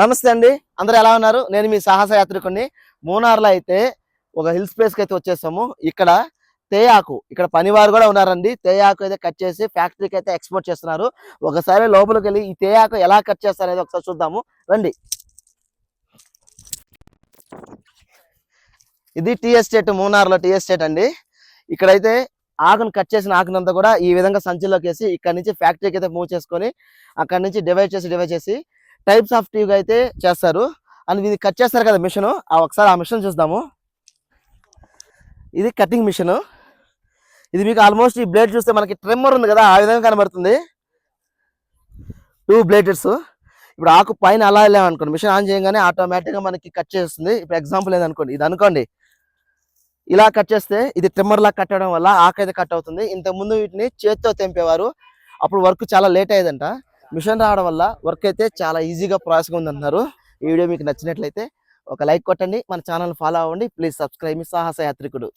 నమస్తే అండి, అందరూ ఎలా ఉన్నారు? నేను మీ సాహస యాత్రికుడిని. మూనార్లో అయితే ఒక హిల్ స్పేస్కి అయితే వచ్చేసాము. ఇక్కడ తేయాకు, ఇక్కడ పనివారు కూడా ఉన్నారండి. తేయాకు అయితే కట్ చేసి ఫ్యాక్టరీకి అయితే ఎక్స్పోర్ట్ చేస్తున్నారు. ఒకసారి లోపలికి వెళ్ళి ఈ తేయాకు ఎలా కట్ చేస్తారు అనేది ఒకసారి చూద్దాము రండి. ఇది టీ ఎస్టేట్, మూనార్లో టీ ఎస్టేట్ అండి. ఇక్కడైతే ఆకును కట్ చేసిన ఆకునంతా కూడా ఈ విధంగా సంచిలోకి వేసి ఇక్కడ నుంచి ఫ్యాక్టరీకి అయితే మూవ్ చేసుకొని అక్కడ నుంచి డివైడ్ చేసి టైప్స్ ఆఫ్ టీగా అయితే చేస్తారు. అండ్ ఇది కట్ చేస్తారు కదా మిషన్, ఒకసారి ఆ మిషన్ చూద్దాము. ఇది కటింగ్ మిషన్. ఇది మీకు ఆల్మోస్ట్ ఈ బ్లేడ్ చూస్తే మనకి ట్రిమ్మర్ ఉంది కదా, ఆ విధంగా కనబడుతుంది. 2 బ్లేడెస్. ఇప్పుడు ఆకు పైన అలా వెళ్ళామనుకోండి, మిషన్ ఆన్ చేయగానే ఆటోమేటిక్గా మనకి కట్ చేస్తుంది. ఇప్పుడు ఎగ్జాంపుల్ ఏదనుకోండి, ఇది అనుకోండి, ఇలా కట్ చేస్తే ఇది ట్రిమ్మర్ లా కట్ అవడం వల్ల ఆకు అయితే కట్ అవుతుంది. ఇంతకుముందు వీటిని చేతితో తెంపేవారు, అప్పుడు వర్క్ చాలా లేట్ అయ్యేదంట. మిషన్ రావడం వల్ల వర్క్ అయితే చాలా ఈజీగా ప్రాసెస్గా ఉందంటున్నారు. ఈ వీడియో మీకు నచ్చినట్లయితే ఒక లైక్ కొట్టండి, మన ఛానల్ ఫాలో అవ్వండి. ప్లీజ్ సబ్స్క్రైబ్ మీ సాహస యాత్రికుడు.